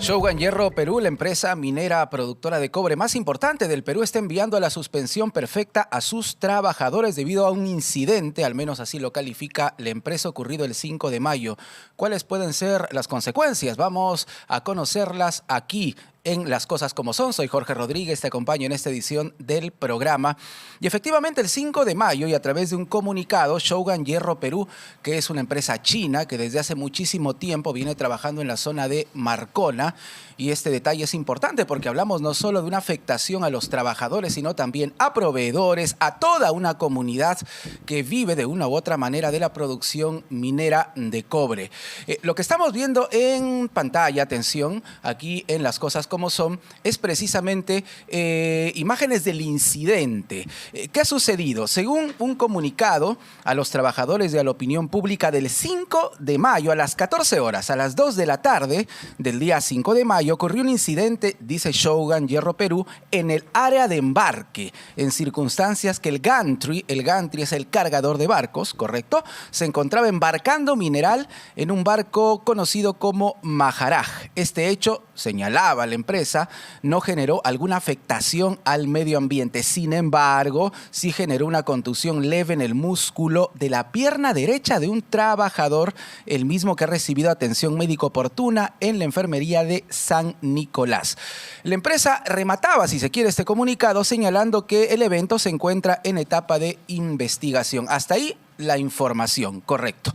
Shougang Hierro Perú, la empresa minera productora de cobre más importante del Perú, está enviando a la suspensión perfecta a sus trabajadores debido a un incidente, al menos así lo califica la empresa, ocurrido el 5 de mayo. ¿Cuáles pueden ser las consecuencias? Vamos a conocerlas aquí en Las Cosas Como Son. Soy Jorge Rodríguez, te acompaño en esta edición del programa. Y efectivamente el 5 de mayo, y a través de un comunicado, Shougang Hierro Perú, que es una empresa china que desde hace muchísimo tiempo viene trabajando en la zona de Marcona, y este detalle es importante porque hablamos no solo de una afectación a los trabajadores, sino también a proveedores, a toda una comunidad que vive de una u otra manera de la producción minera de cobre. Lo que estamos viendo en pantalla, atención, aquí en Las Cosas Como Son, es precisamente imágenes del incidente. ¿Qué ha sucedido? Según un comunicado a los trabajadores y a la opinión pública del 5 de mayo a las 14 horas, a las 2 de la tarde del día 5 de mayo, ocurrió un incidente, dice Shougang Hierro Perú, en el área de embarque, en circunstancias que el gantry es el cargador de barcos, ¿correcto?, se encontraba embarcando mineral en un barco conocido como Maharaj. Este hecho, señalaba la empresa, no generó alguna afectación al medio ambiente. Sin embargo, sí generó una contusión leve en el músculo de la pierna derecha de un trabajador, el mismo que ha recibido atención médica oportuna en la enfermería de San Nicolás. La empresa remataba, si se quiere, este comunicado señalando que el evento se encuentra en etapa de investigación. Hasta ahí la información, correcto.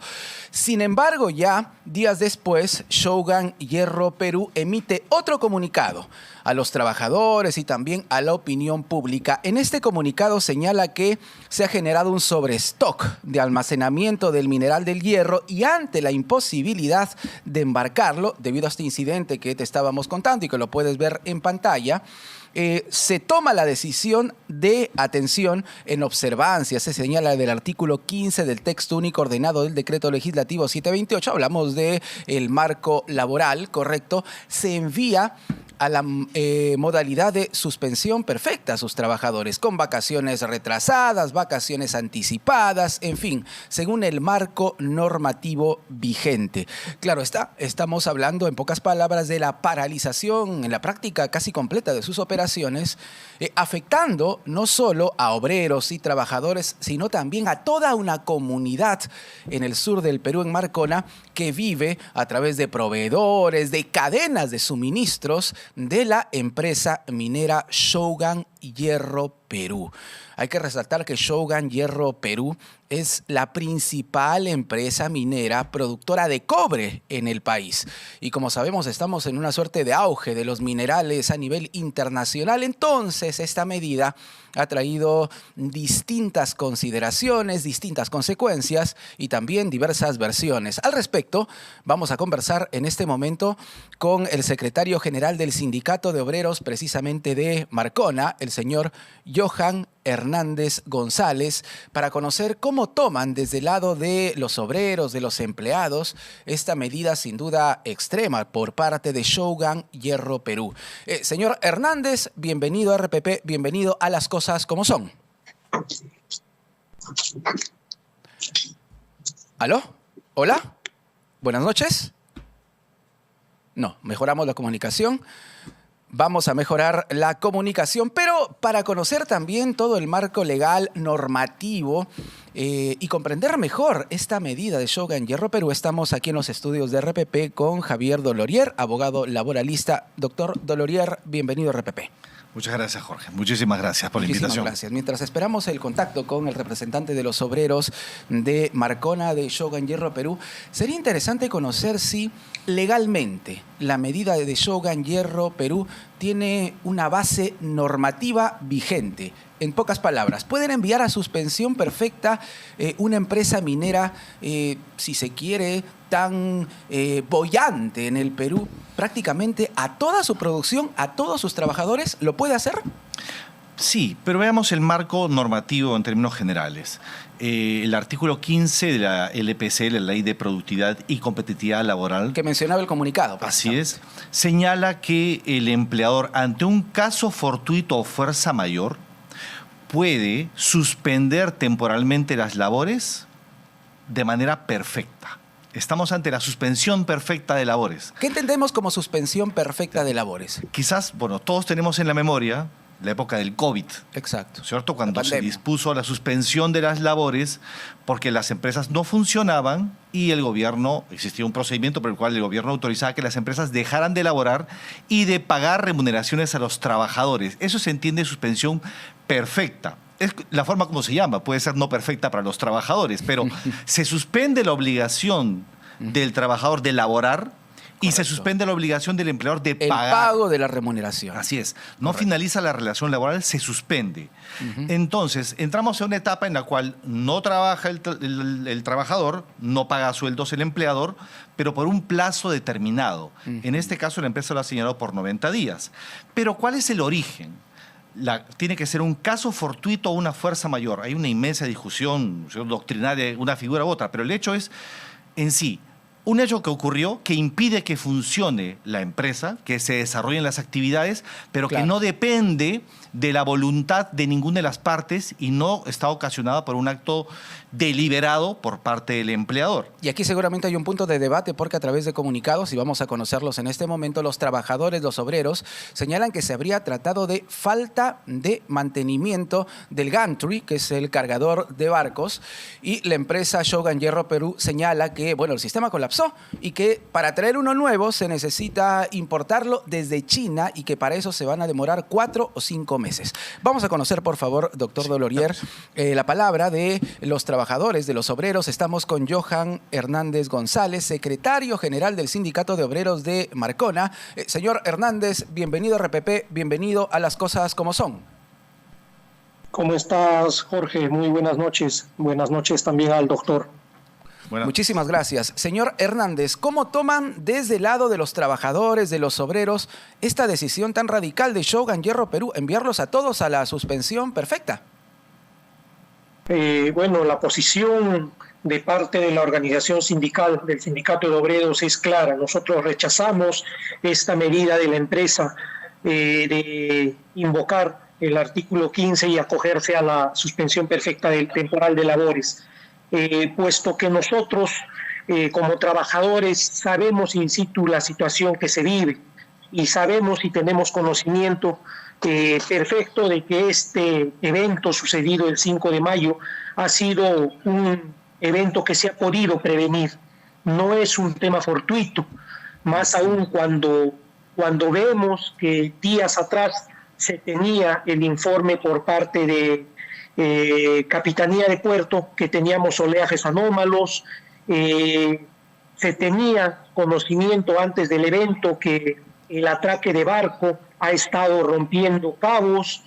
Sin embargo, ya días después, Shougang Hierro Perú emite otro comunicado a los trabajadores y también a la opinión pública. En este comunicado señala que se ha generado un sobrestock de almacenamiento del mineral del hierro, y ante la imposibilidad de embarcarlo, debido a este incidente que te estábamos contando y que lo puedes ver en pantalla, se toma la decisión de, atención, en observancia, se señala del artículo 15 del texto único ordenado del decreto legislativo 728, hablamos del marco laboral, correcto, se envía a la modalidad de suspensión perfecta a sus trabajadores, con vacaciones retrasadas, vacaciones anticipadas, en fin, según el marco normativo vigente. Claro está, estamos hablando en pocas palabras de la paralización en la práctica casi completa de sus operaciones, afectando no solo a obreros y trabajadores, sino también a toda una comunidad en el sur del Perú, en Marcona, que vive a través de proveedores, de cadenas de suministros de la empresa minera Shougang Hierro Perú. Hay que resaltar que Shougang Hierro Perú es la principal empresa minera productora de cobre en el país. Y como sabemos, estamos en una suerte de auge de los minerales a nivel internacional. Entonces, esta medida ha traído distintas consideraciones, distintas consecuencias y también diversas versiones. Al respecto, vamos a conversar en este momento con el secretario general del Sindicato de Obreros, precisamente de Marcona, el señor Johan Hernández González, para conocer cómo toman desde el lado de los obreros, de los empleados, esta medida sin duda extrema por parte de Shougang Hierro Perú. Señor Hernández, bienvenido a RPP, bienvenido a Las Cosas Como Son. ¿Aló? ¿Hola? Buenas noches. No, mejoramos la comunicación. Vamos a mejorar la comunicación, pero para conocer también todo el marco legal, normativo y comprender mejor esta medida de Shougang Hierro Perú, estamos aquí en los estudios de RPP con Javier Dolorier, abogado laboralista. Doctor Dolorier, bienvenido a RPP. Muchas gracias, Jorge. Muchísimas gracias por la invitación. Gracias. Mientras esperamos el contacto con el representante de los obreros de Marcona, de Shougang Hierro Perú, sería interesante conocer si legalmente la medida de Shougang Hierro Perú tiene una base normativa vigente. En pocas palabras, ¿pueden enviar a suspensión perfecta una empresa minera, si se quiere, tan boyante en el Perú, prácticamente a toda su producción, a todos sus trabajadores? ¿Lo puede hacer? Sí, pero veamos el marco normativo en términos generales. El artículo 15 de la LPC, la Ley de Productividad y Competitividad Laboral, que mencionaba el comunicado. Así es, señala que el empleador, ante un caso fortuito o fuerza mayor, puede suspender temporalmente las labores de manera perfecta. Estamos ante la suspensión perfecta de labores. ¿Qué entendemos como suspensión perfecta de labores? Quizás, bueno, todos tenemos en la memoria la época del COVID. Exacto. ¿Cierto? Cuando se dispuso la suspensión de las labores porque las empresas no funcionaban y el gobierno, existía un procedimiento por el cual el gobierno autorizaba que las empresas dejaran de laborar y de pagar remuneraciones a los trabajadores. Eso se entiende suspensión perfecta. Es la forma como se llama, puede ser no perfecta para los trabajadores, pero se suspende la obligación del trabajador de laborar. Y se suspende la obligación del empleador de pagar. El pago de la remuneración. Así es. No finaliza la relación laboral, se suspende. Entonces, entramos en una etapa en la cual no trabaja el trabajador, no paga sueldos el empleador, pero por un plazo determinado. En este caso, la empresa lo ha señalado por 90 días. Pero, ¿cuál es el origen? Tiene que ser un caso fortuito o una fuerza mayor. Hay una inmensa discusión doctrinaria de una figura u otra, pero el hecho es, en sí, un hecho que ocurrió que impide que funcione la empresa, que se desarrollen las actividades, pero que no depende de la voluntad de ninguna de las partes y no está ocasionada por un acto deliberado por parte del empleador. Y aquí seguramente hay un punto de debate porque a través de comunicados, y vamos a conocerlos en este momento, los trabajadores, los obreros, señalan que se habría tratado de falta de mantenimiento del gantry, que es el cargador de barcos, y la empresa Shogun Hierro Perú señala que, bueno, el sistema colapsó y que para traer uno nuevo se necesita importarlo desde China y que para eso se van a demorar 4 o 5 meses. Vamos a conocer, por favor, doctor Dolorier, la palabra de los trabajadores, de los obreros. Estamos con Johan Hernández González, secretario general del Sindicato de Obreros de Marcona. Señor Hernández, bienvenido a RPP, bienvenido a Las Cosas Como Son. ¿Cómo estás, Jorge? Muy buenas noches. Buenas noches también al doctor. Bueno. Muchísimas gracias. Señor Hernández, ¿cómo toman desde el lado de los trabajadores, de los obreros, esta decisión tan radical de Shogun Hierro Perú, enviarlos a todos a la suspensión perfecta? Bueno, la posición de parte de la organización sindical, del Sindicato de Obreros, es clara. Nosotros rechazamos esta medida de la empresa de invocar el artículo 15 y acogerse a la suspensión perfecta del temporal de labores. Puesto que nosotros como trabajadores sabemos in situ la situación que se vive y sabemos y tenemos conocimiento perfecto de que este evento sucedido el 5 de mayo ha sido un evento que se ha podido prevenir. No es un tema fortuito, más aún cuando vemos que días atrás se tenía el informe por parte de Capitanía de Puerto, que teníamos oleajes anómalos, se tenía conocimiento antes del evento que el atraque de barco ha estado rompiendo cabos.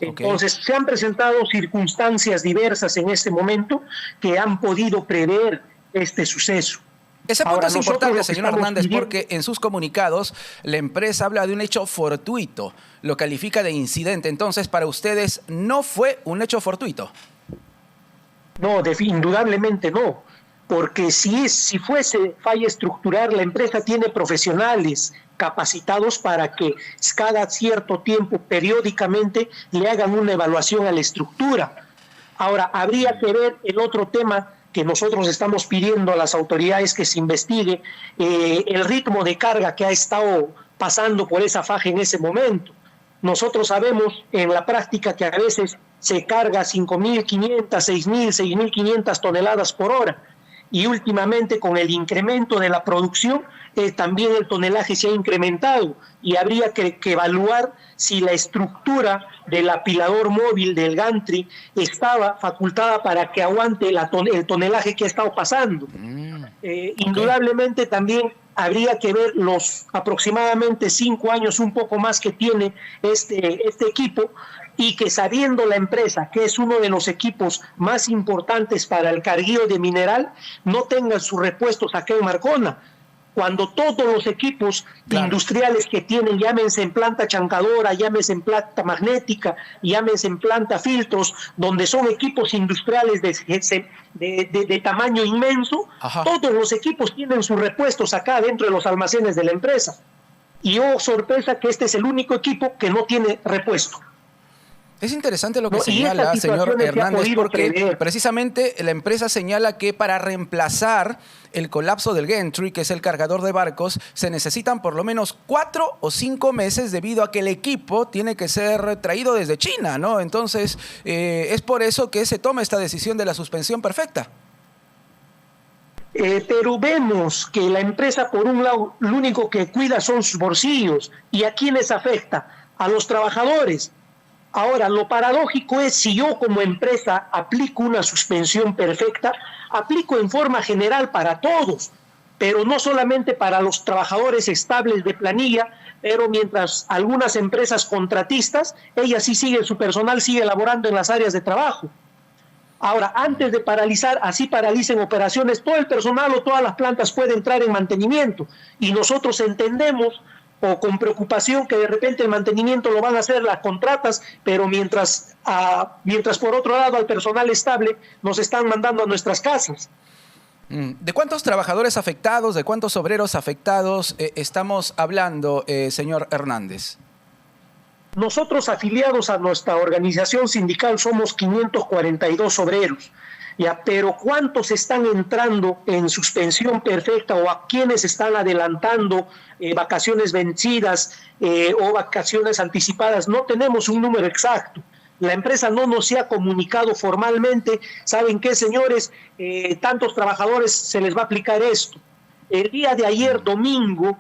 Entonces se han presentado circunstancias diversas en este momento que han podido prever este suceso. Ese punto es importante, señor Hernández, porque en sus comunicados la empresa habla de un hecho fortuito, lo califica de incidente. Entonces, para ustedes, ¿no fue un hecho fortuito? No, indudablemente no, porque si fuese falla estructural, la empresa tiene profesionales capacitados para que cada cierto tiempo, periódicamente, le hagan una evaluación a la estructura. Ahora, habría que ver el otro tema que nosotros estamos pidiendo a las autoridades que se investigue, el ritmo de carga que ha estado pasando por esa faja en ese momento. Nosotros sabemos en la práctica que a veces se carga 5.500, 6.000, 6.500 toneladas por hora. Y últimamente con el incremento de la producción, también el tonelaje se ha incrementado y habría que evaluar si la estructura del apilador móvil del gantry estaba facultada para que aguante el tonelaje que ha estado pasando. Indudablemente también habría que ver los aproximadamente 5 años, un poco más que tiene este equipo, y que sabiendo la empresa que es uno de los equipos más importantes para el carguío de mineral, no tengan sus repuestos acá en Marcona, cuando todos los equipos industriales que tienen, llámense en planta chancadora, llámense en planta magnética, llámense en planta filtros, donde son equipos industriales de tamaño inmenso, todos los equipos tienen sus repuestos acá dentro de los almacenes de la empresa. Y oh, sorpresa que este es el único equipo que no tiene repuesto. Es interesante lo que ¿no? señala, señor Hernández, porque prever. precisamente la empresa señala que para reemplazar el colapso del Gentry, que es el cargador de barcos, se necesitan por lo menos 4 o 5 meses debido a que el equipo tiene que ser traído desde China, ¿no? Entonces, es por eso que se toma esta decisión de la suspensión perfecta. Pero vemos que la empresa, por un lado, lo único que cuida son sus bolsillos. ¿Y a quiénes afecta? A los trabajadores. Ahora, lo paradójico es, si yo como empresa aplico una suspensión perfecta, aplico en forma general para todos, pero no solamente para los trabajadores estables de planilla, pero mientras algunas empresas contratistas, ellas sí siguen, su personal sigue laborando en las áreas de trabajo. Ahora, antes de paralizar, así paralicen operaciones, todo el personal o todas las plantas puede entrar en mantenimiento, y nosotros entendemos o con preocupación que de repente el mantenimiento lo van a hacer las contratas, pero mientras por otro lado al personal estable nos están mandando a nuestras casas. ¿De cuántos trabajadores afectados, de cuántos obreros afectados estamos hablando, señor Hernández? Nosotros, afiliados a nuestra organización sindical, somos 542 obreros. Ya, pero ¿cuántos están entrando en suspensión perfecta o a quienes están adelantando vacaciones vencidas o vacaciones anticipadas? No tenemos un número exacto. La empresa no nos ha comunicado formalmente. ¿Saben qué, señores? Tantos trabajadores se les va a aplicar esto. El día de ayer, domingo,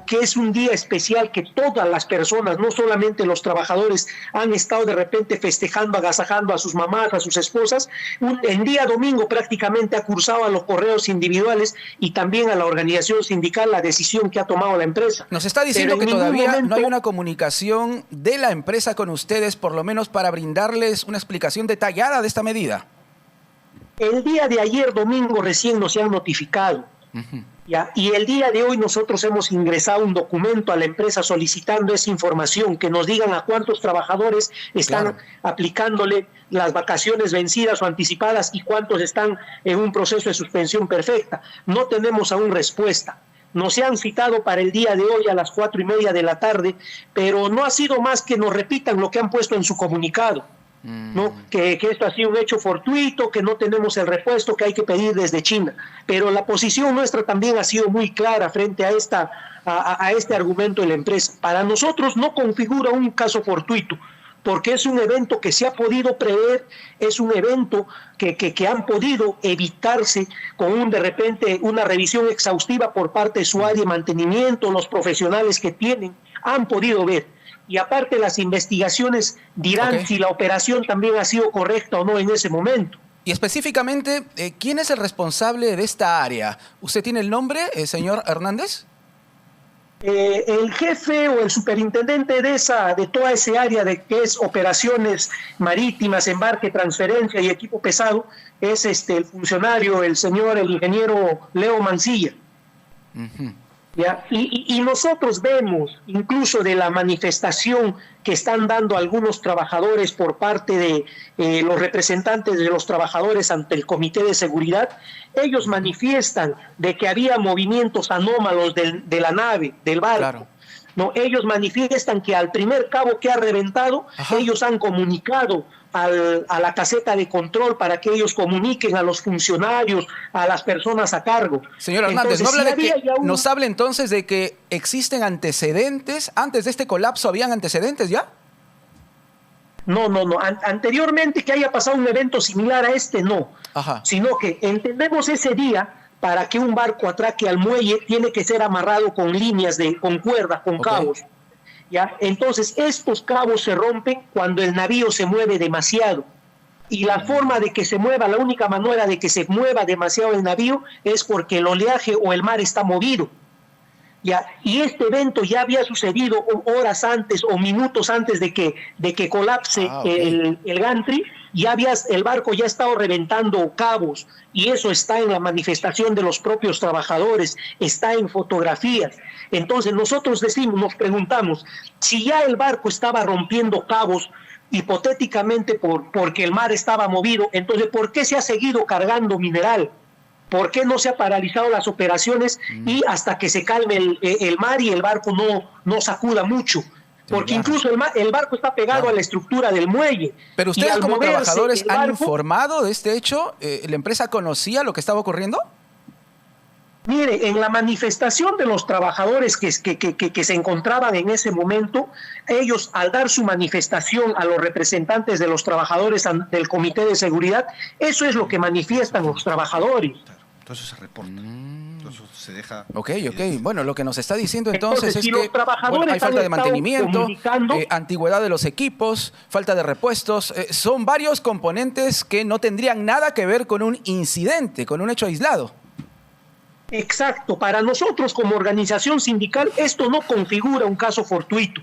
que es un día especial que todas las personas, no solamente los trabajadores, han estado de repente festejando, agasajando a sus mamás, a sus esposas. El día domingo prácticamente ha cursado a los correos individuales y también a la organización sindical la decisión que ha tomado la empresa. Nos está diciendo que todavía no hay una comunicación de la empresa con ustedes, por lo menos para brindarles una explicación detallada de esta medida. El día de ayer, domingo, recién nos han notificado. ¿Ya? Y el día de hoy nosotros hemos ingresado un documento a la empresa solicitando esa información, que nos digan a cuántos trabajadores están aplicándole las vacaciones vencidas o anticipadas y cuántos están en un proceso de suspensión perfecta. No tenemos aún respuesta. Nos han citado para el día de hoy a las 4:30 de la tarde, pero no ha sido más que nos repitan lo que han puesto en su comunicado. ¿No? Que esto ha sido un hecho fortuito, que no tenemos el repuesto que hay que pedir desde China. Pero la posición nuestra también ha sido muy clara frente a este argumento de la empresa. Para nosotros no configura un caso fortuito, porque es un evento que se ha podido prever, es un evento que han podido evitarse con de repente una revisión exhaustiva por parte de su área de mantenimiento, los profesionales que tienen, han podido ver. Y aparte las investigaciones dirán si la operación también ha sido correcta o no en ese momento. Y específicamente, ¿quién es el responsable de esta área? ¿Usted tiene el nombre, señor Hernández? El jefe o el superintendente de toda esa área de que es operaciones marítimas, embarque, transferencia y equipo pesado, es el funcionario, el ingeniero Leo Mancilla. ¿Ya? Y nosotros vemos, incluso de la manifestación que están dando algunos trabajadores por parte de los representantes de los trabajadores ante el Comité de Seguridad, ellos manifiestan de que había movimientos anómalos de la nave, del barco. Claro. No, ellos manifiestan que al primer cabo que ha reventado, ellos han comunicado a la caseta de control para que ellos comuniquen a los funcionarios, a las personas a cargo. Señor Hernández, nos habla entonces de que existen antecedentes. ¿Antes de este colapso habían antecedentes ya? No. Anteriormente que haya pasado un evento similar a este, no. Sino que entendemos ese día. Para que un barco atraque al muelle tiene que ser amarrado con líneas, con cuerdas, con cabos. ¿Ya? Entonces, estos cabos se rompen cuando el navío se mueve demasiado. Y la forma de que se mueva, la única manera de que se mueva demasiado el navío es porque el oleaje o el mar está movido. ¿Ya? Y este evento ya había sucedido horas antes o minutos antes de que colapse el Gantry. El barco ya ha estado reventando cabos y eso está en la manifestación de los propios trabajadores, está en fotografías. Entonces nosotros nos preguntamos, si ya el barco estaba rompiendo cabos, hipotéticamente porque el mar estaba movido, entonces ¿por qué se ha seguido cargando mineral? ¿Por qué no se ha paralizado las operaciones y hasta que se calme el mar y el barco no sacuda mucho? porque incluso el barco está pegado a la estructura del muelle. Pero ustedes como trabajadores han barco, informado de este hecho. ¿La empresa conocía lo que estaba ocurriendo? Mire, en la manifestación de los trabajadores que se encontraban en ese momento, ellos al dar su manifestación a los representantes de los trabajadores del Comité de Seguridad, eso es lo que manifiestan los trabajadores. Entonces se reporta. Entonces se deja... Ok. Bueno, lo que nos está diciendo entonces es si que hay falta de mantenimiento, antigüedad de los equipos, falta de repuestos. Son varios componentes que no tendrían nada que ver con un incidente, con un hecho aislado. Exacto. Para nosotros como organización sindical esto no configura un caso fortuito,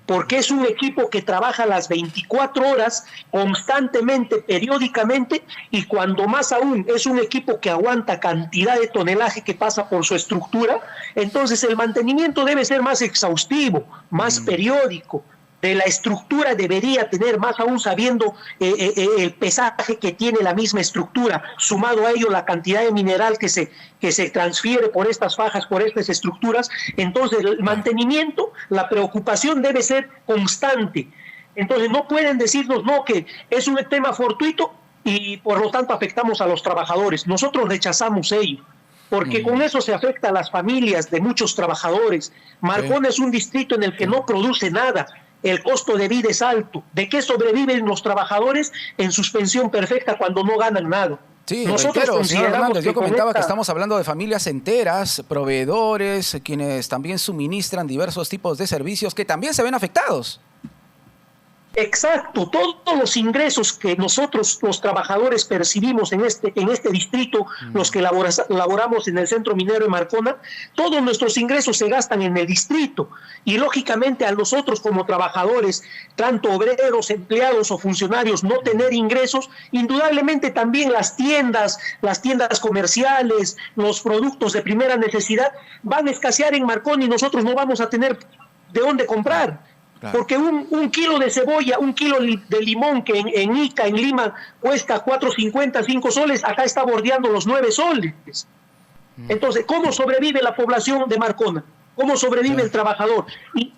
porque es un equipo que trabaja las 24 horas constantemente, periódicamente, y cuando más aún es un equipo que aguanta cantidad de tonelaje que pasa por su estructura, entonces el mantenimiento debe ser más exhaustivo, más periódico. De la estructura debería tener, más aún sabiendo el pesaje que tiene la misma estructura, sumado a ello la cantidad de mineral que se transfiere por estas fajas, por estas estructuras. Entonces el mantenimiento, la preocupación debe ser constante. Entonces no pueden decirnos no, que es un tema fortuito y por lo tanto afectamos a los trabajadores. Nosotros rechazamos ello, porque con eso se afecta a las familias de muchos trabajadores. Marcona es un distrito en el que no produce nada. El costo de vida es alto. ¿De qué sobreviven los trabajadores en suspensión perfecta cuando no ganan nada? Sí, reitero, señor Hernández, yo comentaba que estamos hablando de familias enteras, proveedores, quienes también suministran diversos tipos de servicios que también se ven afectados. Exacto, todos los ingresos que nosotros los trabajadores percibimos en este distrito, los que laboramos en el centro minero de Marcona, todos nuestros ingresos se gastan en el distrito y lógicamente a nosotros como trabajadores, tanto obreros, empleados o funcionarios, no tener ingresos, indudablemente también las tiendas comerciales, los productos de primera necesidad van a escasear en Marcona y nosotros no vamos a tener de dónde comprar. Porque un kilo de cebolla, un kilo de limón que en Ica, en Lima, cuesta 4.50, 5 soles, acá está bordeando los 9 soles. Entonces, ¿cómo sobrevive la población de Marcona? ¿Cómo sobrevive el trabajador?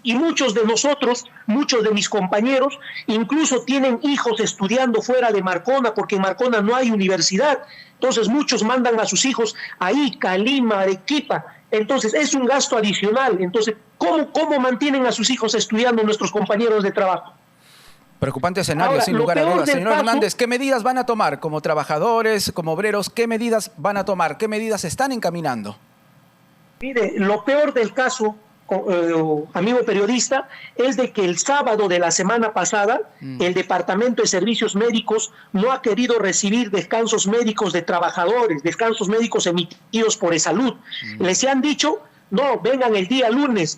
Y muchos de nosotros, muchos de mis compañeros, incluso tienen hijos estudiando fuera de Marcona, porque en Marcona no hay universidad. Entonces, muchos mandan a sus hijos a Ica, a Lima, a Arequipa. Entonces, es un gasto adicional. Entonces, ¿cómo mantienen a sus hijos estudiando nuestros compañeros de trabajo? Preocupante escenario, ahora, sin lugar a dudas. Señor Hernández, ¿qué medidas van a tomar como trabajadores, como obreros? ¿Qué medidas van a tomar? ¿Qué medidas están encaminando? Mire, lo peor del caso, amigo periodista, es de que el sábado de la semana pasada el Departamento de Servicios Médicos no ha querido recibir descansos médicos de trabajadores, descansos médicos emitidos por Esalud. Les han dicho, no, vengan el día lunes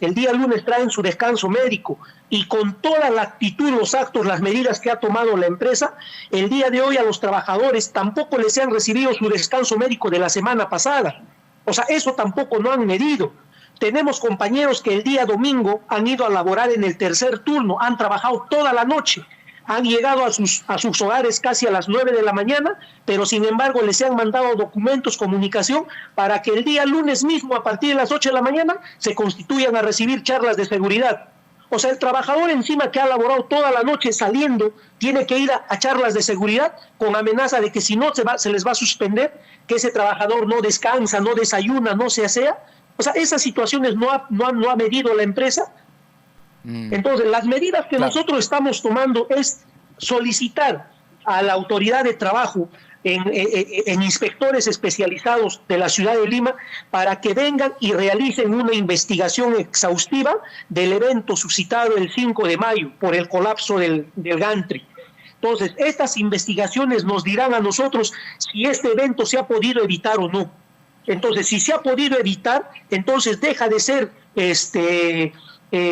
traen su descanso médico, y con toda la actitud, los actos, las medidas que ha tomado la empresa, el día de hoy a los trabajadores tampoco les han recibido su descanso médico de la semana pasada. O sea, eso tampoco no han medido. Tenemos compañeros que el día domingo han ido a laborar en el tercer turno, han trabajado toda la noche, han llegado a sus hogares casi a las 9 de la mañana, pero sin embargo les han mandado documentos, comunicación, para que el día lunes mismo, a partir de las 8 de la mañana, se constituyan a recibir charlas de seguridad. O sea, el trabajador encima que ha laborado toda la noche saliendo, tiene que ir a charlas de seguridad con amenaza de que si no se les va a suspender, que ese trabajador no descansa, no desayuna, no se asea. O sea, esas situaciones no ha medido la empresa. Entonces, las medidas que nosotros estamos tomando es solicitar a la autoridad de trabajo en inspectores especializados de la ciudad de Lima para que vengan y realicen una investigación exhaustiva del evento suscitado el 5 de mayo por el colapso del gantry. Entonces, estas investigaciones nos dirán a nosotros si este evento se ha podido evitar o no. Entonces, si se ha podido evitar, entonces deja de ser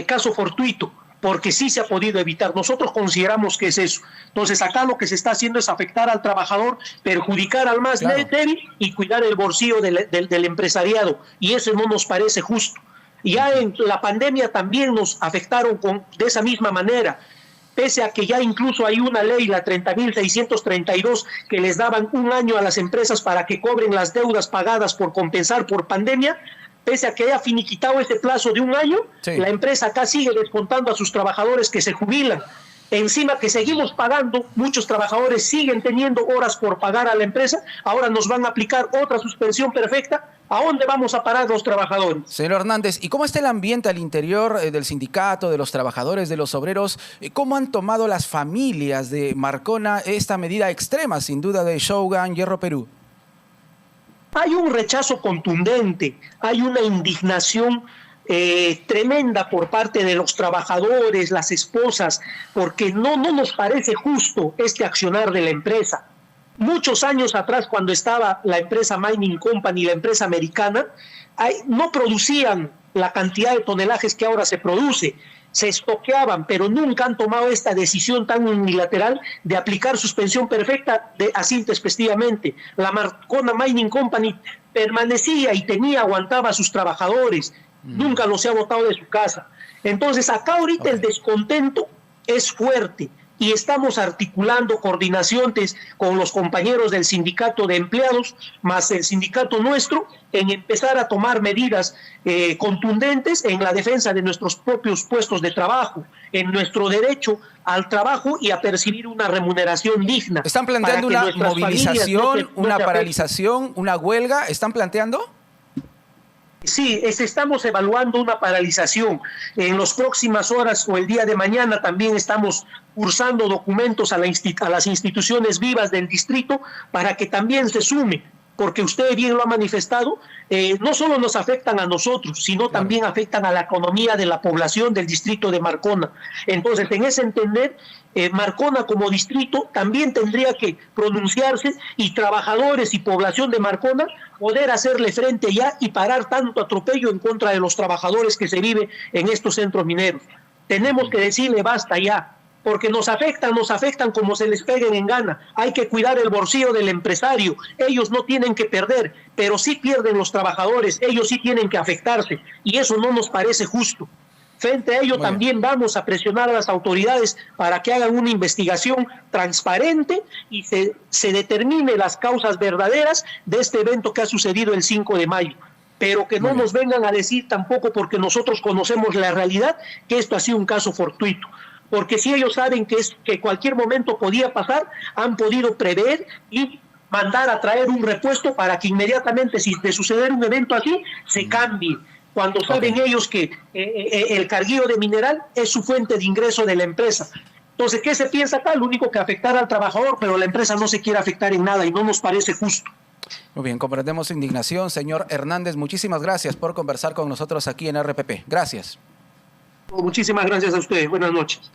caso fortuito, porque sí se ha podido evitar. Nosotros consideramos que es eso. Entonces, acá lo que se está haciendo es afectar al trabajador, perjudicar al más débil y cuidar el bolsillo del empresariado. Y eso no nos parece justo. Ya en la pandemia también nos afectaron de esa misma manera. Pese a que ya incluso hay una ley, la 30.632, que les daban un año a las empresas para que cobren las deudas pagadas por compensar por pandemia, pese a que haya finiquitado ese plazo de 1 año, Sí. la empresa acá sigue descontando a sus trabajadores que se jubilan. Encima que seguimos pagando, muchos trabajadores siguen teniendo horas por pagar a la empresa, ahora nos van a aplicar otra suspensión perfecta. ¿A dónde vamos a parar los trabajadores? Señor Hernández, ¿y cómo está el ambiente al interior del sindicato, de los trabajadores, de los obreros? ¿Cómo han tomado las familias de Marcona esta medida extrema, sin duda, de Shogun Hierro Perú? Hay un rechazo contundente, hay una indignación tremenda por parte de los trabajadores, las esposas, porque no nos parece justo este accionar de la empresa. Muchos años atrás, cuando estaba la empresa Mining Company, la empresa americana, no producían la cantidad de tonelajes que ahora se produce, se estoqueaban, pero nunca han tomado esta decisión tan unilateral de aplicar suspensión perfecta así intempestivamente. La Marcona Mining Company permanecía y aguantaba a sus trabajadores, nunca los ha botado de su casa. Entonces acá ahorita el descontento es fuerte y estamos articulando coordinaciones con los compañeros del sindicato de empleados, más el sindicato nuestro, en empezar a tomar medidas contundentes en la defensa de nuestros propios puestos de trabajo, en nuestro derecho al trabajo y a percibir una remuneración digna. ¿Están planteando una movilización, una paralización, una huelga? ¿Están planteando? Sí, estamos evaluando una paralización. En las próximas horas o el día de mañana también estamos cursando documentos a las instituciones vivas del distrito para que también se sume, porque usted bien lo ha manifestado, no solo nos afectan a nosotros, sino también afectan a la economía de la población del distrito de Marcona. Entonces, en ese entender, Marcona como distrito también tendría que pronunciarse y trabajadores y población de Marcona poder hacerle frente ya y parar tanto atropello en contra de los trabajadores que se vive en estos centros mineros. Tenemos que decirle basta ya, porque nos afectan como se les peguen en gana. Hay que cuidar el bolsillo del empresario. Ellos no tienen que perder, pero sí pierden los trabajadores. Ellos sí tienen que afectarse y eso no nos parece justo. Frente a ello también vamos a presionar a las autoridades para que hagan una investigación transparente y se determine las causas verdaderas de este evento que ha sucedido el 5 de mayo. Pero que no nos vengan a decir tampoco, porque nosotros conocemos la realidad, que esto ha sido un caso fortuito. Porque si ellos saben que cualquier momento podía pasar, han podido prever y mandar a traer un repuesto para que inmediatamente, si de suceder un evento así, se cambie. Cuando saben ellos que el carguillo de mineral es su fuente de ingreso de la empresa. Entonces, ¿qué se piensa acá? Lo único que afectar al trabajador, pero la empresa no se quiere afectar en nada y no nos parece justo. Muy bien, comprendemos su indignación. Señor Hernández, muchísimas gracias por conversar con nosotros aquí en RPP. Gracias. Muchísimas gracias a ustedes. Buenas noches.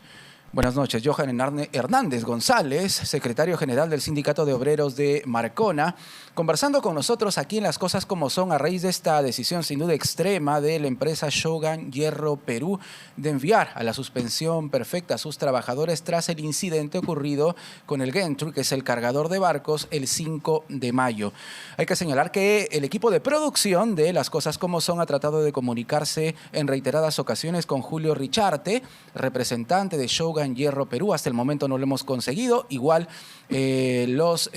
Buenas noches, Johan Hernández González, secretario general del Sindicato de Obreros de Marcona, conversando con nosotros aquí en Las Cosas Como Son a raíz de esta decisión sin duda extrema de la empresa Shogun Hierro Perú de enviar a la suspensión perfecta a sus trabajadores tras el incidente ocurrido con el Gentry, que es el cargador de barcos, el 5 de mayo. Hay que señalar que el equipo de producción de Las Cosas Como Son ha tratado de comunicarse en reiteradas ocasiones con Julio Richarte, representante de Shogun Hierro Perú. Hasta el momento no lo hemos conseguido. Igual los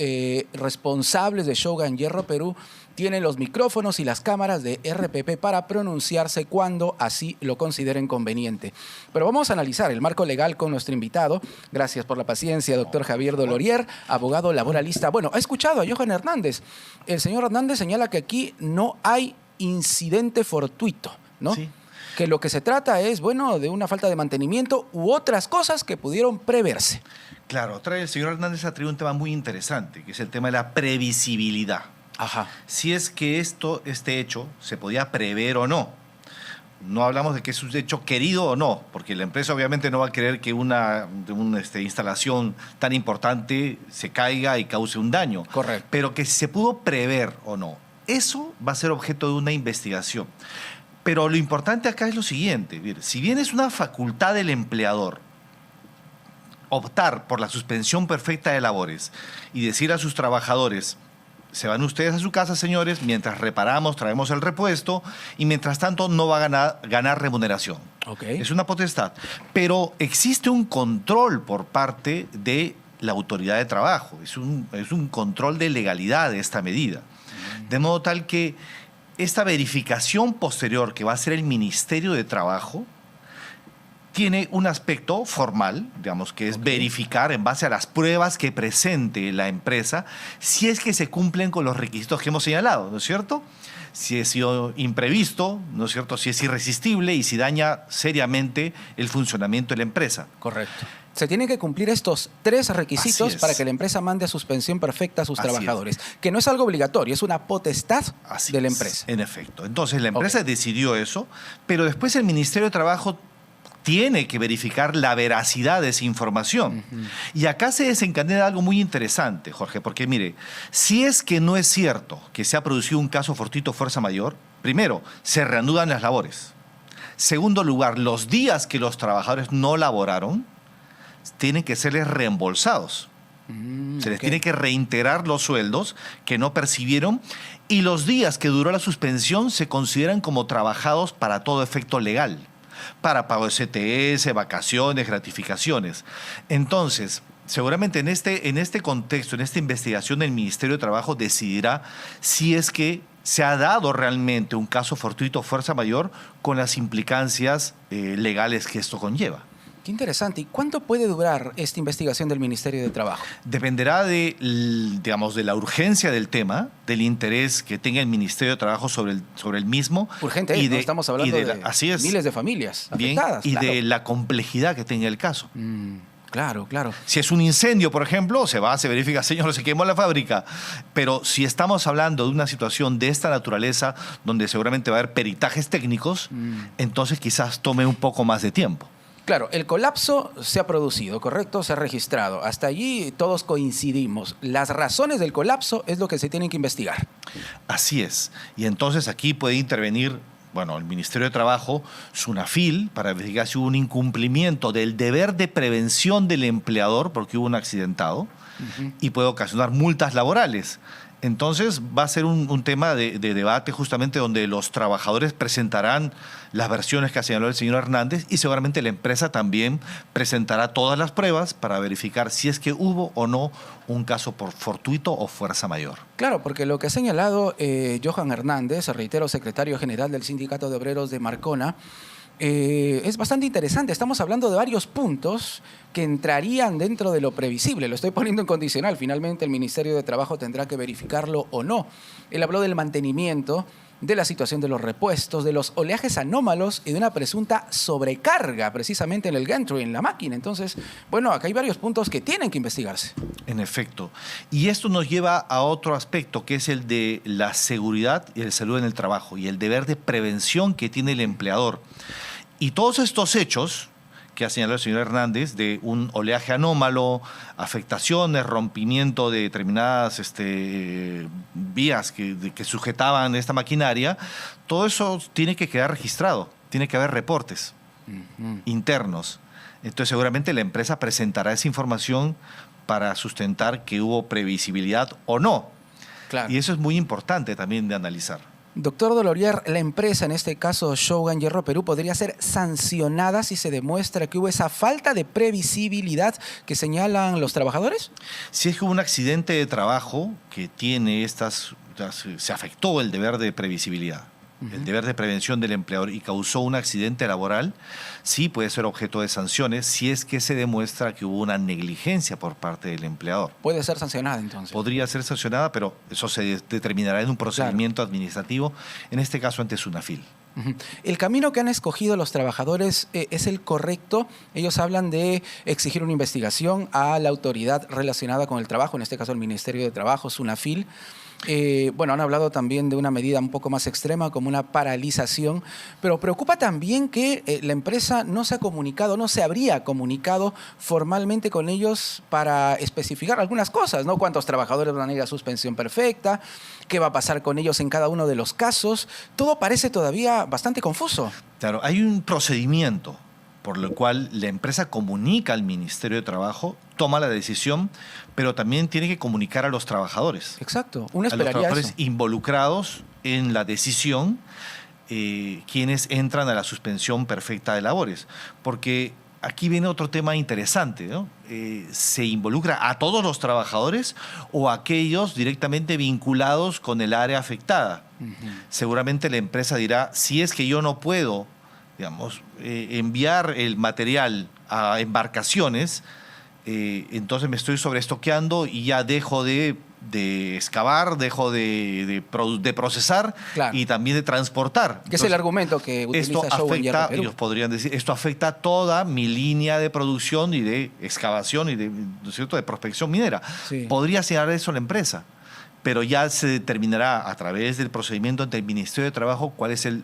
responsables de Shogun Hierro Perú tienen los micrófonos y las cámaras de RPP para pronunciarse cuando así lo consideren conveniente. Pero vamos a analizar el marco legal con nuestro invitado. Gracias por la paciencia, doctor Javier Dolorier, abogado laboralista. Bueno, ha escuchado a Johan Hernández. El señor Hernández señala que aquí no hay incidente fortuito, ¿no? Sí. Que lo que se trata es, bueno, de una falta de mantenimiento u otras cosas que pudieron preverse. Claro, el señor Hernández ha traído un tema muy interesante, que es el tema de la previsibilidad. Ajá. Si es que este hecho se podía prever o no. No hablamos de que es un hecho querido o no, porque la empresa obviamente no va a querer que una instalación tan importante se caiga y cause un daño. Correcto. Pero que se pudo prever o no. Eso va a ser objeto de una investigación. Pero lo importante acá es lo siguiente, si bien es una facultad del empleador optar por la suspensión perfecta de labores y decir a sus trabajadores, se van ustedes a su casa, señores, mientras reparamos, traemos el repuesto y mientras tanto no va a ganar remuneración. Okay. Es una potestad. Pero existe un control por parte de la autoridad de trabajo, es un control de legalidad de esta medida. De modo tal que esta verificación posterior que va a hacer el Ministerio de Trabajo tiene un aspecto formal, digamos, que es verificar en base a las pruebas que presente la empresa si es que se cumplen con los requisitos que hemos señalado, ¿no es cierto? Si es sido imprevisto, ¿no es cierto? Si es irresistible y si daña seriamente el funcionamiento de la empresa. Correcto. Se tienen que cumplir estos 3 requisitos es. para que la empresa mande a suspensión perfecta a sus Así trabajadores, que no es algo obligatorio, es una potestad de la empresa. En efecto. Entonces la empresa decidió eso, pero después el Ministerio de Trabajo tiene que verificar la veracidad de esa información. Y acá se desencadena algo muy interesante, Jorge, porque mire, si es que no es cierto que se ha producido un caso fortuito fuerza mayor, primero, se reanudan las labores. Segundo lugar, los días que los trabajadores no laboraron tienen que serles reembolsados. Se les tiene que reintegrar los sueldos que no percibieron y los días que duró la suspensión se consideran como trabajados para todo efecto legal, para pago de CTS, vacaciones, gratificaciones. Entonces, seguramente en este contexto, en esta investigación, el Ministerio de Trabajo decidirá si es que se ha dado realmente un caso fortuito fuerza mayor con las implicancias legales que esto conlleva. Qué interesante. ¿Y cuánto puede durar esta investigación del Ministerio de Trabajo? Dependerá de, digamos, de la urgencia del tema, del interés que tenga el Ministerio de Trabajo sobre el mismo. Urgente, ¿no? Estamos hablando de así es. Miles de familias Bien, afectadas. y claro. de la complejidad que tenga el caso. Claro, claro. Si es un incendio, por ejemplo, se verifica, señor, se quemó la fábrica. Pero si estamos hablando de una situación de esta naturaleza, donde seguramente va a haber peritajes técnicos, entonces quizás tome un poco más de tiempo. Claro, el colapso se ha producido, ¿correcto? Se ha registrado. Hasta allí todos coincidimos. Las razones del colapso es lo que se tienen que investigar. Así es. Y entonces aquí puede intervenir, bueno, el Ministerio de Trabajo, SUNAFIL, para verificar si hubo un incumplimiento del deber de prevención del empleador, porque hubo un accidentado, y puede ocasionar multas laborales. Entonces va a ser un tema de debate justamente donde los trabajadores presentarán las versiones que ha señalado el señor Hernández y seguramente la empresa también presentará todas las pruebas para verificar si es que hubo o no un caso por fortuito o fuerza mayor. Claro, porque lo que ha señalado Johan Hernández, reitero, secretario general del Sindicato de Obreros de Marcona, es bastante interesante. Estamos hablando de varios puntos que entrarían dentro de lo previsible. Lo estoy poniendo en condicional. Finalmente el Ministerio de Trabajo tendrá que verificarlo o no. Él habló del mantenimiento, de la situación de los repuestos, de los oleajes anómalos y de una presunta sobrecarga precisamente en el gantry, en la máquina. Entonces, bueno, acá hay varios puntos que tienen que investigarse. En efecto. Y esto nos lleva a otro aspecto, que es el de la seguridad y la salud en el trabajo y el deber de prevención que tiene el empleador. Y todos estos hechos que ha señalado el señor Hernández, de un oleaje anómalo, afectaciones, rompimiento de determinadas vías que sujetaban esta maquinaria, todo eso tiene que quedar registrado, tiene que haber reportes internos. Entonces seguramente la empresa presentará esa información para sustentar que hubo previsibilidad o no. Claro. Y eso es muy importante también de analizar. Doctor Dolorier, la empresa, en este caso Shogun Hierro Perú, podría ser sancionada si se demuestra que hubo esa falta de previsibilidad que señalan los trabajadores. Si es que hubo un accidente de trabajo que tiene se afectó el deber de previsibilidad, el deber de prevención del empleador y causó un accidente laboral, sí puede ser objeto de sanciones si es que se demuestra que hubo una negligencia por parte del empleador. Puede ser sancionada entonces. Podría ser sancionada, pero eso se determinará en un procedimiento administrativo, en este caso ante SUNAFIL. El camino que han escogido los trabajadores es el correcto. Ellos hablan de exigir una investigación a la autoridad relacionada con el trabajo, en este caso el Ministerio de Trabajo, SUNAFIL. Han hablado también de una medida un poco más extrema como una paralización, pero preocupa también que la empresa no se ha comunicado, no se habría comunicado formalmente con ellos para especificar algunas cosas, ¿no? Cuántos trabajadores van a ir a suspensión perfecta, qué va a pasar con ellos en cada uno de los casos. Todo parece todavía bastante confuso. Claro, hay un procedimiento por lo cual la empresa comunica al Ministerio de Trabajo, toma la decisión, pero también tiene que comunicar a los trabajadores. Exacto, uno a los esperaría trabajadores eso. involucrados en la decisión, quienes entran a la suspensión perfecta de labores. Porque aquí viene otro tema interesante, ¿no? ¿Se involucra a todos los trabajadores o a aquellos directamente vinculados con el área afectada? Seguramente la empresa dirá, si es que yo no puedo, digamos, enviar el material a embarcaciones, entonces me estoy sobreestoqueando y ya dejo de excavar, dejo de procesar, claro, y también de transportar. Que es el argumento que utiliza Shogun Hierro Perú. Ellos podrían decir, esto afecta toda mi línea de producción y de excavación y ¿no es cierto?, de prospección minera. Sí. Podría señalar eso la empresa, pero ya se determinará a través del procedimiento ante el Ministerio de Trabajo cuál es el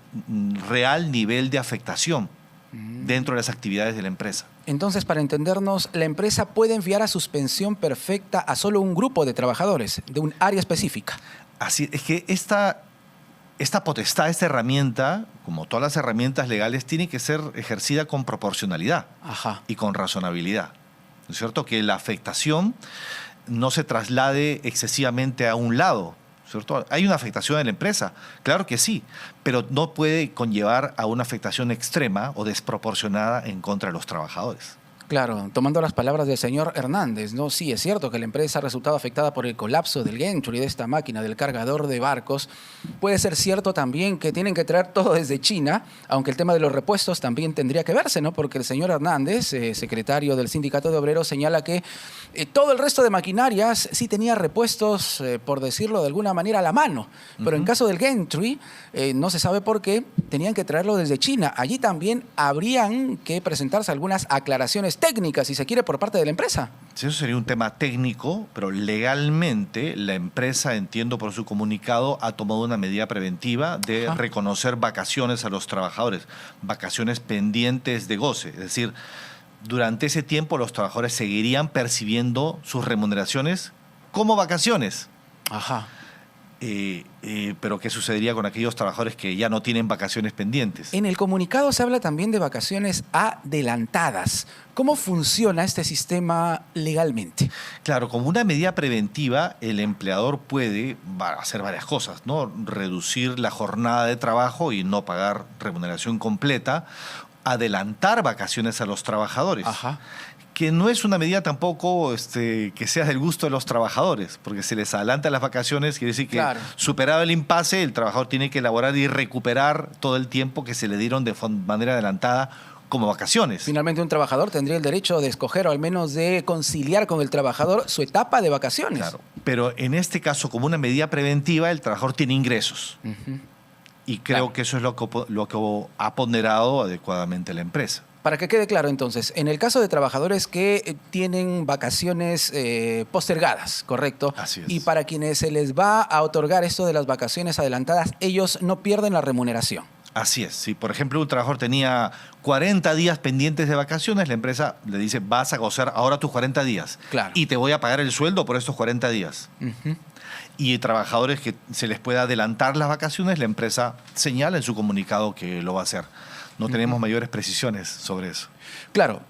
real nivel de afectación dentro de las actividades de la empresa. Entonces, para entendernos, la empresa puede enviar a suspensión perfecta a solo un grupo de trabajadores de un área específica. Así es que esta potestad, esta herramienta, como todas las herramientas legales, tiene que ser ejercida con proporcionalidad. Ajá. Y con razonabilidad. ¿No es cierto? Que la afectación no se traslade excesivamente a un lado, ¿cierto? ¿Hay una afectación en la empresa? Claro que sí, pero no puede conllevar a una afectación extrema o desproporcionada en contra de los trabajadores. Claro, tomando las palabras del señor Hernández, ¿no? Sí, es cierto que la empresa ha resultado afectada por el colapso del Gentry, de esta máquina, del cargador de barcos. Puede ser cierto también que tienen que traer todo desde China, aunque el tema de los repuestos también tendría que verse, ¿no? Porque el señor Hernández, secretario del Sindicato de Obreros, señala que todo el resto de maquinarias sí tenía repuestos, por decirlo de alguna manera, a la mano. Pero en caso del Gentry, no se sabe por qué, tenían que traerlo desde China. Allí también habrían que presentarse algunas aclaraciones técnicas, si se quiere, por parte de la empresa. Sí, eso sería un tema técnico, pero legalmente la empresa, entiendo por su comunicado, ha tomado una medida preventiva de reconocer vacaciones a los trabajadores, vacaciones pendientes de goce. Es decir, durante ese tiempo los trabajadores seguirían percibiendo sus remuneraciones como vacaciones. Ajá. Pero ¿qué sucedería con aquellos trabajadores que ya no tienen vacaciones pendientes? En el comunicado se habla también de vacaciones adelantadas. ¿Cómo funciona este sistema legalmente? Claro, como una medida preventiva, el empleador puede hacer varias cosas, ¿no? Reducir la jornada de trabajo y no pagar remuneración completa, adelantar vacaciones a los trabajadores. Ajá. Que no es una medida tampoco que sea del gusto de los trabajadores, porque se les adelanta las vacaciones, quiere decir que claro, superado el impasse, el trabajador tiene que elaborar y recuperar todo el tiempo que se le dieron de manera adelantada como vacaciones. Finalmente, un trabajador tendría el derecho de escoger o al menos de conciliar con el trabajador su etapa de vacaciones. Claro, pero en este caso, como una medida preventiva, el trabajador tiene ingresos. Y creo que eso es lo que ha ponderado adecuadamente la empresa. Para que quede claro entonces, en el caso de trabajadores que tienen vacaciones postergadas, ¿correcto? Así es. Y para quienes se les va a otorgar esto de las vacaciones adelantadas, ellos no pierden la remuneración. Así es. Si, por ejemplo, un trabajador tenía 40 días pendientes de vacaciones, la empresa le dice, vas a gozar ahora tus 40 días. Claro. Y te voy a pagar el sueldo por estos 40 días. Y trabajadores que se les pueda adelantar las vacaciones, la empresa señala en su comunicado que lo va a hacer. No tenemos mayores precisiones sobre eso. Claro.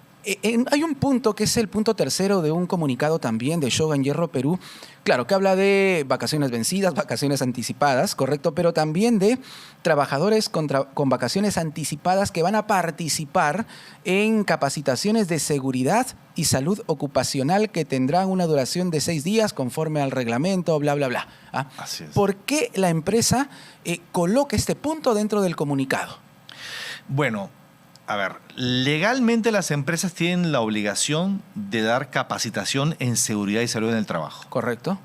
Hay un punto que es el punto tercero de un comunicado también de Shogun Hierro Perú, claro, que habla de vacaciones vencidas, vacaciones anticipadas, correcto, pero también de trabajadores con vacaciones anticipadas que van a participar en capacitaciones de seguridad y salud ocupacional que tendrán una duración de 6 días conforme al reglamento, bla, bla, bla. ¿Ah? Así es. ¿Por qué la empresa coloca este punto dentro del comunicado? Bueno, a ver, legalmente las empresas tienen la obligación de dar capacitación en seguridad y salud en el trabajo. Correcto.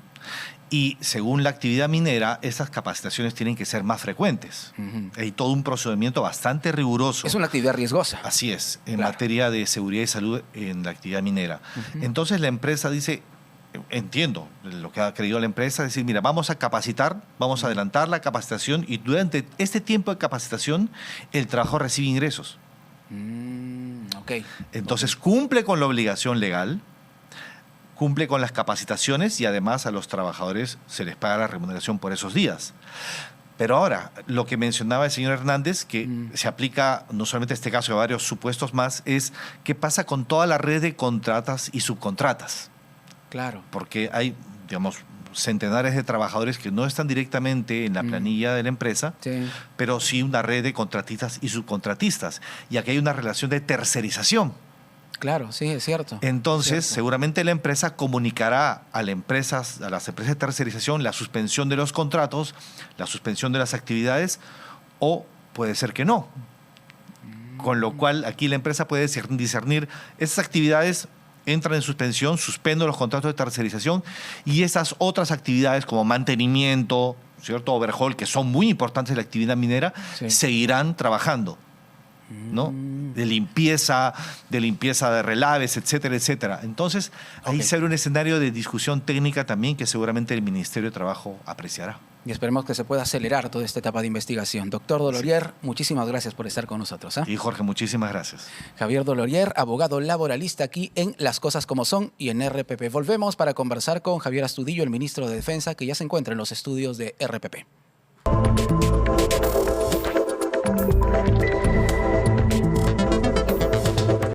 Y según la actividad minera, esas capacitaciones tienen que ser más frecuentes. Hay todo un procedimiento bastante riguroso. Es una actividad riesgosa. Así es, en materia de seguridad y salud en la actividad minera. Entonces la empresa dice, entiendo lo que ha creído la empresa, es decir, mira, vamos a capacitar, vamos a adelantar la capacitación y durante este tiempo de capacitación el trabajo recibe ingresos. Okay. Entonces cumple con la obligación legal, cumple con las capacitaciones y además a los trabajadores se les paga la remuneración por esos días. Pero ahora, lo que mencionaba el señor Hernández, que se aplica no solamente a este caso, a varios supuestos más, es qué pasa con toda la red de contratas y subcontratas. Claro. Porque hay, digamos, centenares de trabajadores que no están directamente en la planilla de la empresa, pero sí una red de contratistas y subcontratistas. Y aquí hay una relación de tercerización. Claro, sí, es cierto. Entonces, Cierto. seguramente la empresa comunicará a las empresas de tercerización la suspensión de los contratos, la suspensión de las actividades, o puede ser que no. Con lo cual, aquí la empresa puede discernir esas actividades entran en suspensión, suspendo los contratos de tercerización, y esas otras actividades como mantenimiento, ¿cierto? Overhaul, que son muy importantes en la actividad minera, Sí. seguirán trabajando, ¿no? De limpieza de relaves, etcétera, etcétera. Entonces, ahí Ok. se abre un escenario de discusión técnica también que seguramente el Ministerio de Trabajo apreciará. Y esperemos que se pueda acelerar toda esta etapa de investigación. Doctor Dolorier, muchísimas gracias por estar con nosotros. Y Jorge, muchísimas gracias. Javier Dolorier, abogado laboralista aquí en Las Cosas Como Son y en RPP. Volvemos para conversar con Javier Astudillo, el ministro de Defensa, que ya se encuentra en los estudios de RPP.